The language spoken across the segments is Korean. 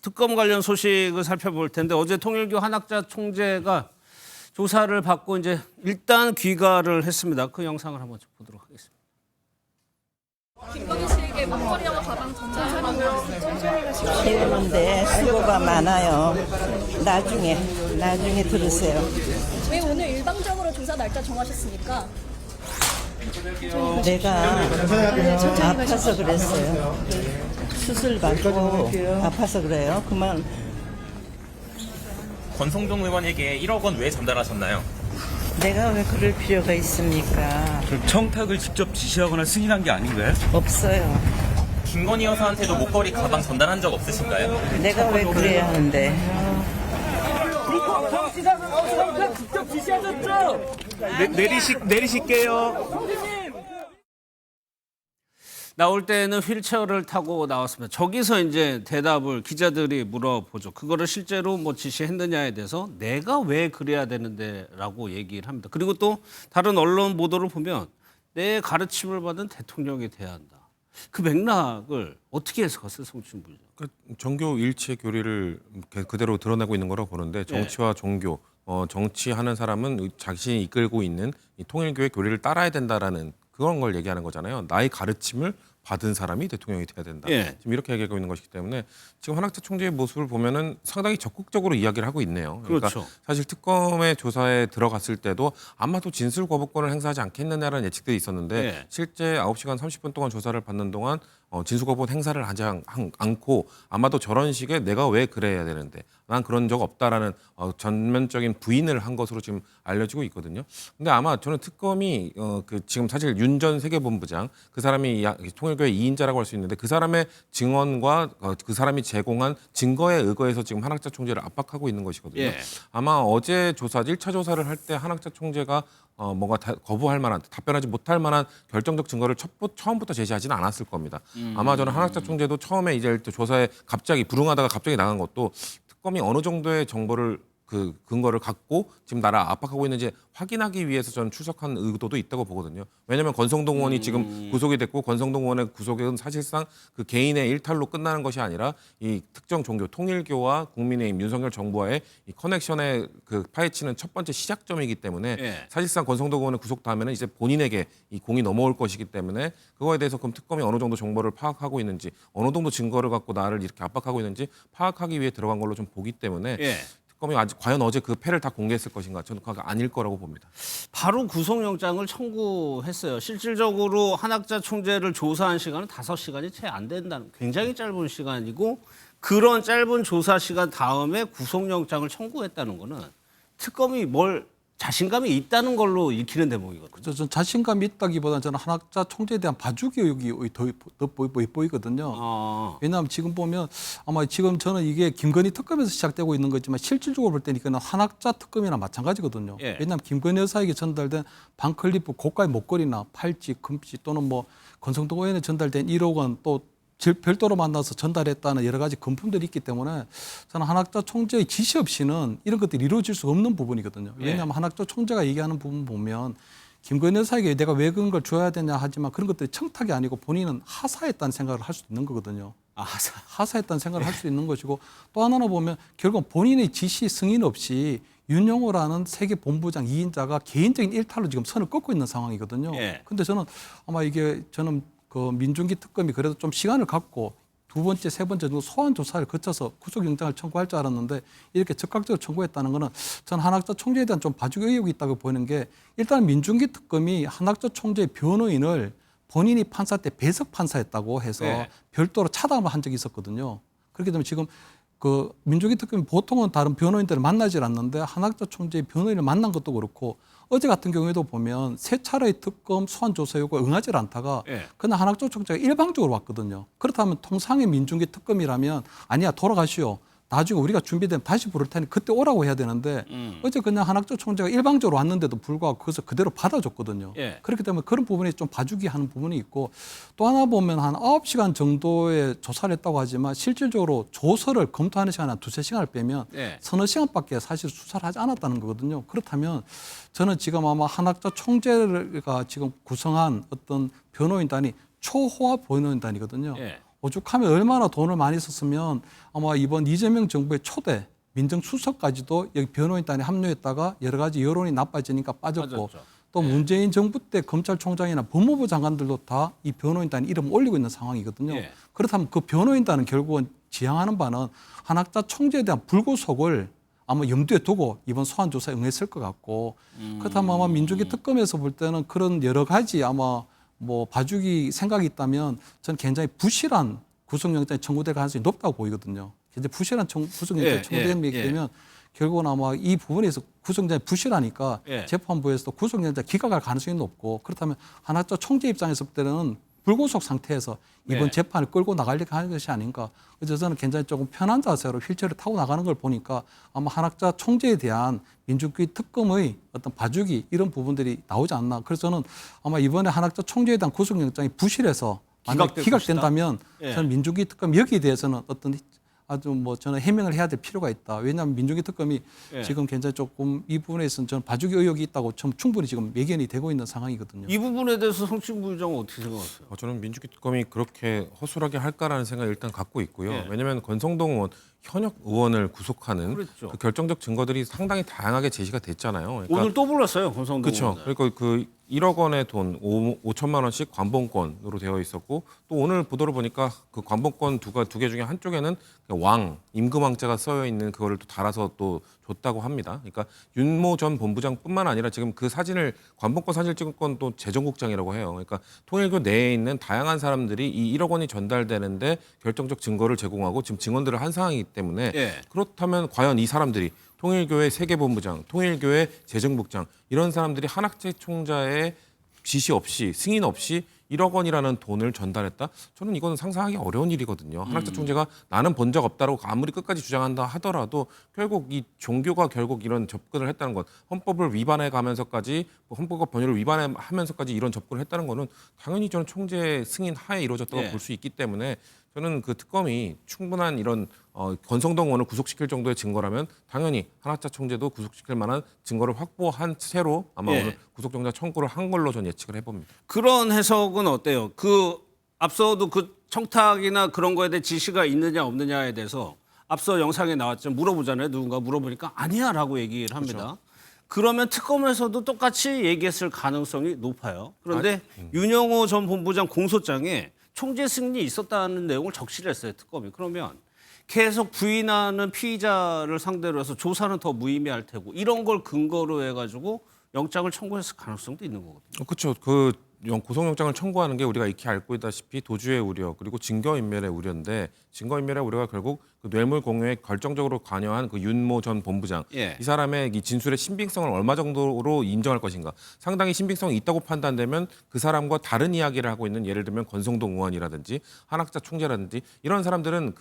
특검 관련 소식을 살펴볼 텐데 어제 통일교 한학자 총재가 조사를 받고 이제 일단 귀가를 했습니다. 그 영상을 한번 보도록 하겠습니다. 김건희 씨에게 목걸이와 가방 전달하는 귀여운데 수고가 많아요. 나중에 들으세요. 왜 오늘 일방적으로 조사 날짜 정하셨습니까? 내가 아파서 그랬어요. 수술 받고 아파서 그래요. 그만. 권성동 의원에게 1억 원 왜 전달하셨나요? 내가 왜 그럴 필요가 있습니까? 그럼 청탁을 직접 지시하거나 승인한 게 아닌가요? 없어요. 김건희 여사한테도 목걸이 가방 전달한 적 없으신가요? 내가 왜 그래야 하는데. 내리실게요. 나올 때는 휠체어를 타고 나왔습니다. 저기서 이제 대답을 기자들이 물어보죠. 그거를 실제로 뭐 지시했느냐에 대해서 내가 왜 그래야 되는데라고 얘기를 합니다. 그리고 또 다른 언론 보도를 보면 내 가르침을 받은 대통령이 돼야 한다. 그 맥락을 어떻게 해석하세요, 송춘 부장? 종교 일체 교리를 그대로 드러내고 있는 거라고 보는데 정치와 종교, 정치하는 사람은 자신이 이끌고 있는 이 통일교의 교리를 따라야 된다라는 그런 걸 얘기하는 거잖아요. 나의 가르침을 받은 사람이 대통령이 돼야 된다. 예. 지금 이렇게 얘기하고 있는 것이기 때문에 지금 한학자 총재의 모습을 보면은 상당히 적극적으로 이야기를 하고 있네요. 그러니까 그렇죠. 사실 특검의 조사에 들어갔을 때도 아마도 진술 거부권을 행사하지 않겠느냐라는 예측들이 있었는데 예. 실제 9시간 30분 동안 조사를 받는 동안 진술 거부권 행사를 하지 않고 아마도 저런 식의 내가 왜 그래야 되는데 난 그런 적 없다라는 전면적인 부인을 한 것으로 지금 알려지고 있거든요. 근데 아마 저는 특검이 그 지금 사실 윤 전 세계본부장 그 사람이 통일교의 2인자라고 할 수 있는데 그 사람의 증언과 그 사람이 제공한 증거에 의거해서 지금 한학자 총재를 압박하고 있는 것이거든요. 예. 아마 어제 조사 1차 조사를 할 때 한학자 총재가 뭔가 거부할 만한 답변하지 못할 만한 결정적 증거를 처음부터 제시하지는 않았을 겁니다. 아마 저는 한학자 총재도 처음에 이제 조사에 갑자기 불응하다가 갑자기 나간 것도 특검이 어느 정도의 정보를 그 근거를 갖고 지금 나를 압박하고 있는지 확인하기 위해서 저는 출석한 의도도 있다고 보거든요. 왜냐하면 권성동 의원이 지금 구속이 됐고 권성동 의원의 구속은 사실상 그 개인의 일탈로 끝나는 것이 아니라 이 특정 종교 통일교와 국민의힘 윤석열 정부와의 이 커넥션에 그 파헤치는 첫 번째 시작점이기 때문에 예. 사실상 권성동 의원의 구속 다음에는 이제 본인에게 이 공이 넘어올 것이기 때문에 그거에 대해서 그럼 특검이 어느 정도 정보를 파악하고 있는지 어느 정도 증거를 갖고 나를 이렇게 압박하고 있는지 파악하기 위해 들어간 걸로 좀 보기 때문에 예. 특검이 아직 과연 어제 그 패를 다 공개했을 것인가? 저는 그가 아닐 거라고 봅니다. 바로 구속영장을 청구했어요. 실질적으로 한학자 총재를 조사한 시간은 5시간이 채 안 된다는 굉장히 짧은 시간이고 그런 짧은 조사 시간 다음에 구속영장을 청구했다는 거는 특검이 뭘 자신감이 있다는 걸로 읽히는 대목이거든요. 전 자신감이 있다기보다는 저는 한학자 총재에 대한 봐주기 의혹이 더 보이거든요. 왜냐하면 지금 보면 아마 지금 저는 이게 김건희 특검에서 시작되고 있는 거지만 실질적으로 볼 때는 이거는 한학자 특검이랑 마찬가지거든요. 예. 왜냐하면 김건희 여사에게 전달된 반클리프 고가의 목걸이나 팔찌, 금지 또는 뭐 권성동 의원에 전달된 1억 원 또 별도로 만나서 전달했다는 여러 가지 금품들이 있기 때문에 저는 한학자 총재의 지시 없이는 이런 것들이 이루어질 수 없는 부분이거든요. 왜냐하면 한학자 총재가 얘기하는 부분 보면 김건희 여사에게 내가 왜 그런 걸 줘야 되냐 하지만 그런 것들이 청탁이 아니고 본인은 하사했다는 생각을 할 수 있는 거거든요. 하사했다는 생각을 할 수 있는 것이고 또 하나는 보면 결국 본인의 지시 승인 없이 윤영호라는 세계 본부장 2인자가 개인적인 일탈로 지금 선을 긋고 있는 상황이거든요. 그런데 저는 아마 이게 저는 그 민중기 특검이 그래도 좀 시간을 갖고 두 번째, 세 번째 정도 소환 조사를 거쳐서 구속영장을 청구할 줄 알았는데 이렇게 적극적으로 청구했다는 거는 저는 한학자 총재에 대한 좀 봐주기 의혹이 있다고 보이는 게 일단 민중기 특검이 한학자 총재의 변호인을 본인이 판사 때 배석 판사였다고 해서 별도로 차담을 한 적이 있었거든요. 그렇게 되면 지금 그 민중기 특검이 보통은 다른 변호인들을 만나질 않는데 한학자 총재의 변호인을 만난 것도 그렇고 어제 같은 경우에도 보면 세 차례의 특검 소환 조사 요구에 응하지 않다가 그날 한학자 총재가 일방적으로 왔거든요. 그렇다면 통상의 민중기 특검이라면 아니야 돌아가시오. 나중에 우리가 준비되면 다시 부를 테니 그때 오라고 해야 되는데 어제 그냥 한학자 총재가 일방적으로 왔는데도 불구하고 그것을 그대로 받아줬거든요. 그렇기 때문에 그런 부분이 좀 봐주기 하는 부분이 있고 또 하나 보면 한 9시간 정도의 조사를 했다고 하지만 실질적으로 조서를 검토하는 시간 한 2-3시간을 빼면 서너 시간밖에 사실 수사를 하지 않았다는 거거든요. 그렇다면 저는 지금 아마 한학자 총재가 지금 구성한 어떤 변호인단이 초호화 변호인단이거든요. 오죽하면 얼마나 돈을 많이 썼으면 아마 이번 이재명 정부의 초대 민정수석까지도 여기 변호인단에 합류했다가 여러 가지 여론이 나빠지니까 빠졌고 빠졌죠. 또 문재인 정부 때 검찰총장이나 법무부 장관들도 다 이 변호인단 이름 올리고 있는 상황이거든요. 예. 그렇다면 그 변호인단은 결국은 지향하는 바는 한학자 총재에 대한 불구속을 아마 염두에 두고 이번 소환 조사에 응했을 것 같고 그렇다면 아마 민주기 특검에서 볼 때는 그런 여러 가지 아마 뭐 봐주기 생각이 있다면 저는 굉장히 부실한 구속영장이 청구될 가능성이 높다고 보이거든요. 굉장히 부실한 구속영장이 예, 청구되게 예, 되면 결국은 아마 이 부분에서 구속영장이 부실하니까 예. 재판부에서도 구속영장 기각할 가능성이 높고 그렇다면 한학자 총재 입장에서 볼 때는 불구속 상태에서 이번 예. 재판을 끌고 나가려고 하는 것이 아닌가. 그래서 저는 굉장히 조금 편한 자세로 휠체어를 타고 나가는 걸 보니까 아마 한학자 총재에 대한 민주주의 특검의 어떤 봐주기 이런 부분들이 나오지 않나. 그래서 저는 아마 이번에 한학자 총재에 대한 구속영장이 부실해서 만약 기각될 기각된다면 예. 저는 민주주의 특검 여기에 대해서는 어떤 아주 뭐 저는 해명을 해야 될 필요가 있다. 왜냐하면 민주주의 특검이 예. 지금 굉장히 조금 이 부분에서는 저는 봐주기 의혹이 있다고 충분히 지금 매견이 되고 있는 상황이거든요. 이 부분에 대해서 성신 부의장은 어떻게 생각하세요? 저는 민주기 특검이 그렇게 허술하게 할까라는 생각을 일단 갖고 있고요. 예. 왜냐하면 권성동 의원 현역 의원을 구속하는 그랬죠. 그 결정적 증거들이 상당히 다양하게 제시가 됐잖아요. 그러니까 오늘 또 불렀어요, 권성동 그렇죠. 의원을. 그러니까 그 1억 원의 돈 5천만 원씩 관봉권으로 되어 있었고 또 오늘 보도를 보니까 그 관봉권 두 개 중에 한쪽에는 왕 임금왕자가 써여 있는 그거를 또 달아서 또 줬다고 합니다. 그러니까 윤모 전 본부장뿐만 아니라 지금 그 사진을 관봉권 사진을 찍은 건 또 재정국장이라고 해요. 그러니까 통일교 내에 있는 다양한 사람들이 이 1억 원이 전달되는데 결정적 증거를 제공하고 지금 증언들을 한 상황이기 때문에 예. 그렇다면 과연 이 사람들이 통일교회 세계본부장, 통일교회 재정국장 이런 사람들이 한학재 총자의 지시 없이 승인 없이 1억 원이라는 돈을 전달했다? 저는 이거는 상상하기 어려운 일이거든요. 한학재 총재가 나는 본 적 없다고 아무리 끝까지 주장한다 하더라도 결국 이 종교가 결국 이런 접근을 했다는 것, 헌법을 위반해 가면서까지 헌법과 법률을 위반하면서까지 이런 접근을 했다는 거는 당연히 저는 총재 승인 하에 이루어졌다고 예. 볼 수 있기 때문에 저는 그 특검이 충분한 이런 권성동 의원을 구속시킬 정도의 증거라면 당연히 한학자 총재도 구속시킬 만한 증거를 확보한 채로 아마 예. 오늘 구속영장 청구를 한 걸로 전 예측을 해봅니다. 그런 해석은 어때요? 그 앞서도 그 청탁이나 그런 거에 대해 지시가 있느냐 없느냐에 대해서 앞서 영상에 나왔죠. 물어보잖아요. 누군가 물어보니까 아니야라고 얘기를 합니다. 그러면 특검에서도 똑같이 얘기했을 가능성이 높아요. 그런데 윤영호 전 본부장 공소장에 총재 승인이 있었다는 내용을 적시를 했어요. 특검이. 그러면 계속 부인하는 피의자를 상대로 해서 조사는 더 무의미할 테고 이런 걸 근거로 해가지고 영장을 청구했을 가능성도 있는 거거든요. 그렇죠. 그 구속영장을 청구하는 게 우리가 익히 알고 있다시피 도주의 우려 그리고 증거인멸의 우려인데 증거인멸의 우려가 결국 그 뇌물 공여에 결정적으로 관여한 그 윤모 전 본부장 예. 이 사람의 이 진술의 신빙성을 얼마 정도로 인정할 것인가 상당히 신빙성이 있다고 판단되면 그 사람과 다른 이야기를 하고 있는 예를 들면 권성동 의원이라든지 한학자 총재라든지 이런 사람들은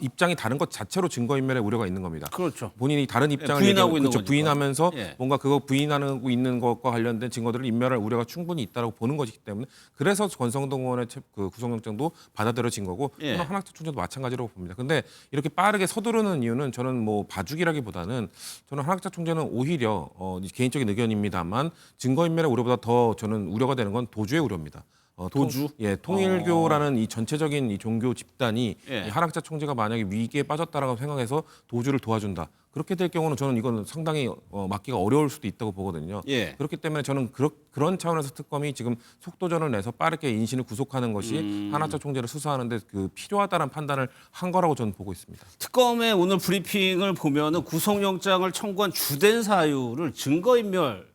입장이 다른 것 자체로 증거인멸의 우려가 있는 겁니다. 그렇죠. 본인이 다른 입장을 부인하고 있는 그렇죠. 거니까. 부인하면서 예. 뭔가 그거 부인하고 있는 것과 관련된 증거들을 인멸할 우려가 충분히 있다고 보는 것이기 때문에 그래서 권성동 의원의 그 구속영장도 받아들여진 거고 예. 저는 한학자 총재도 마찬가지라고 봅니다. 근데 이렇게 빠르게 서두르는 이유는 저는 뭐 봐주기라기보다는 저는 한학자 총재는 오히려 개인적인 의견입니다만 증거인멸의 우려보다 더 저는 우려가 되는 건 도주의 우려입니다. 도주? 통일교라는 이 전체적인 이 종교 집단이 예. 이 한학자 총재가 만약에 위기에 빠졌다라고 생각해서 도주를 도와준다. 그렇게 될 경우는 저는 이건 상당히 막기가 어려울 수도 있다고 보거든요. 예. 그렇기 때문에 저는 그런 차원에서 특검이 지금 속도전을 내서 빠르게 인신을 구속하는 것이 한학자 총재를 수사하는데 그 필요하다는 판단을 한 거라고 저는 보고 있습니다. 특검의 오늘 브리핑을 보면은 구속영장을 청구한 주된 사유를 증거인멸을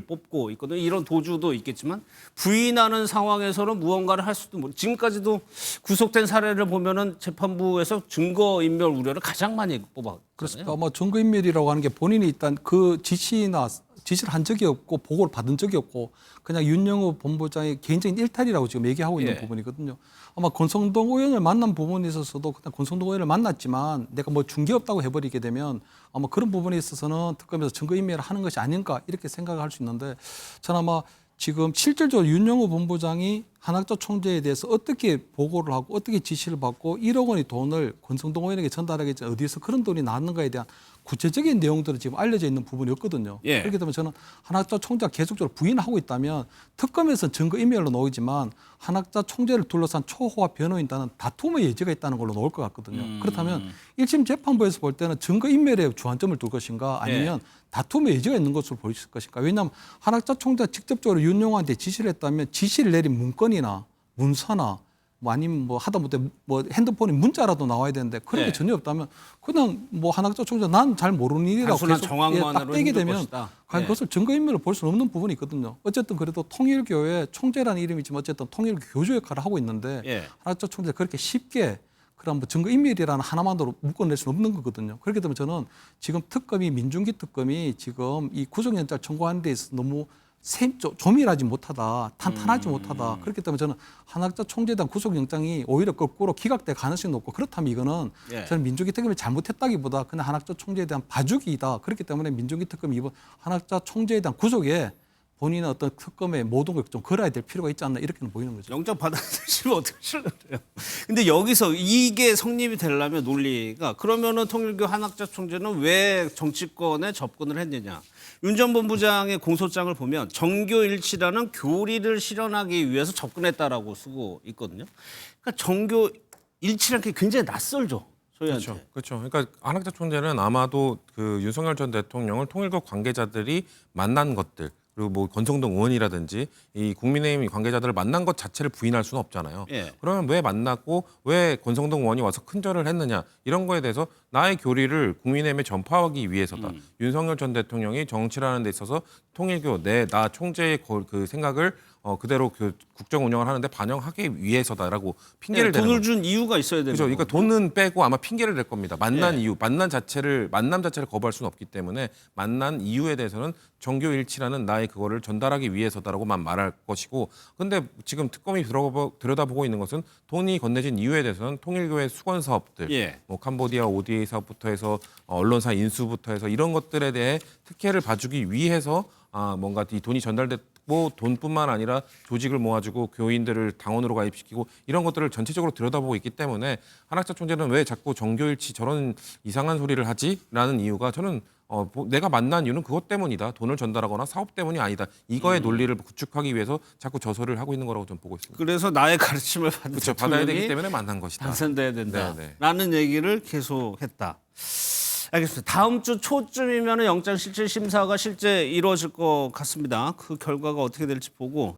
뽑고 있거든요. 이런 도주도 있겠지만 부인하는 상황에서는 무언가를 할 수도 지금까지도 구속된 사례를 보면은 재판부에서 증거인멸 우려를 가장 많이 뽑았거든요. 그렇습니다. 뭐 증거인멸이라고 하는 게 본인이 일단 그 지시를 한 적이 없고 보고를 받은 적이 없고 그냥 윤영호 본부장의 개인적인 일탈이라고 지금 얘기하고 있는 예. 부분이거든요. 아마 권성동 의원을 만난 부분에 있어서도 그냥 권성동 의원을 만났지만 내가 뭐 중개 없다고 해버리게 되면 아마 그런 부분에 있어서는 특검에서 증거인멸을 하는 것이 아닌가 이렇게 생각을 할 수 있는데 저는 아마 지금 실질적으로 윤영호 본부장이 한학자 총재에 대해서 어떻게 보고를 하고 어떻게 지시를 받고 1억 원의 돈을 권성동 의원에게 전달하기 전에 어디서 그런 돈이 나왔는가에 대한 구체적인 내용들은 지금 알려져 있는 부분이 없거든요. 예. 그렇기 때문에 저는 한학자 총재가 계속적으로 부인하고 있다면 특검에서는 증거인멸로 나오지만 한학자 총재를 둘러싼 초호화 변호인단은 다툼의 여지가 있다는 걸로 나올 것 같거든요. 그렇다면 1심 재판부에서 볼 때는 증거인멸에 주안점을 둘 것인가 아니면 다툼의 여지가 있는 것으로 보일 것인가. 왜냐하면 한학자 총재가 직접적으로 윤용호한테 지시를 했다면 지시를 내린 문건이나 문서나 뭐 아니면 뭐 하다못해 뭐 핸드폰에 문자라도 나와야 되는데 그런 게 네. 전혀 없다면 그냥 뭐 한학자 총재 난 잘 모르는 일이라고 단순한 계속 정황만으로 딱 떼게 힘들 되면 것이다. 과연 네. 그것을 증거인멸로 볼 수는 없는 부분이 있거든요. 어쨌든 그래도 통일교회 총재라는 이름이지만 어쨌든 통일교 교주 역할을 하고 있는데 예. 한학자 총재가 그렇게 쉽게 그런 뭐 증거인멸이라는 하나만으로 묶어낼 수는 없는 거거든요. 그렇기 때문에 저는 지금 특검이 민중기 특검이 지금 이 구속영장 청구하는 데 있어서 너무 조밀하지 못하다, 탄탄하지 못하다. 그렇기 때문에 저는 한학자 총재에 대한 구속영장이 오히려 거꾸로 기각될 가능성이 높고 그렇다면 이거는 예. 저는 민중기 특검이 잘못했다기보다 그냥 한학자 총재에 대한 봐주기이다. 그렇기 때문에 민중기 특검이 이번 한학자 총재에 대한 구속에 본인의 어떤 특검의 모든 걸 좀 걸어야 될 필요가 있지 않나 이렇게는 보이는 거죠. 영장 받아들이시면 어떻게 하실래요? 근데 여기서 이게 성립이 되려면 논리가 그러면은 통일교 한학자 총재는 왜 정치권에 접근을 했느냐? 윤 전 본부장의 공소장을 보면 정교일치라는 교리를 실현하기 위해서 접근했다라고 쓰고 있거든요. 그러니까 정교일치라는 게 굉장히 낯설죠. 저희한테. 그렇죠. 그러니까 한학자 총재는 아마도 그 윤석열 전 대통령을 통일교 관계자들이 만난 것들 그리고 뭐 권성동 의원이라든지 이 국민의힘 관계자들을 만난 것 자체를 부인할 수는 없잖아요. 예. 그러면 왜 만났고 왜 권성동 의원이 와서 큰절을 했느냐 이런 거에 대해서 나의 교리를 국민의힘에 전파하기 위해서다. 윤석열 전 대통령이 정치라는 데 있어서 통일교 나 총재의 그 생각을 그대로 그 국정 운영을 하는데 반영하기 위해서다라고 핑계를 대는 돈을 거죠. 준 이유가 있어야 되는 그렇죠. 그러니까 거거든요. 돈은 빼고 아마 핑계를 댈 겁니다. 만난 예. 이유, 만남 자체를 거부할 수는 없기 때문에 만난 이유에 대해서는 정교일치라는 나의 그거를 전달하기 위해서다라고만 말할 것이고, 근데 지금 특검이 들여다보고 있는 것은 돈이 건네진 이유에 대해서는 통일교의 수건 사업들, 예. 뭐 캄보디아 ODA 사업부터 해서 언론사 인수부터 해서 이런 것들에 대해 특혜를 봐주기 위해서 뭔가 이 돈이 전달됐고 돈뿐만 아니라 조직을 모아주고 교인들을 당원으로 가입시키고 이런 것들을 전체적으로 들여다보고 있기 때문에 한학자 총재는 왜 자꾸 정교일치 저런 이상한 소리를 하지라는 이유가 저는 내가 만난 이유는 그것 때문이다. 돈을 전달하거나 사업 때문이 아니다. 이거의 논리를 구축하기 위해서 자꾸 저 소리를 하고 있는 거라고 저는 보고 있습니다. 그래서 나의 가르침을 받는 그렇죠. 받아야 되기 대통령이 때문에 만난 것이다. 당선돼야 네, 네. 된다라는 얘기를 계속했다. 알겠습니다. 다음 주 초쯤이면 영장실질 심사가 실제 이루어질 것 같습니다. 그 결과가 어떻게 될지 보고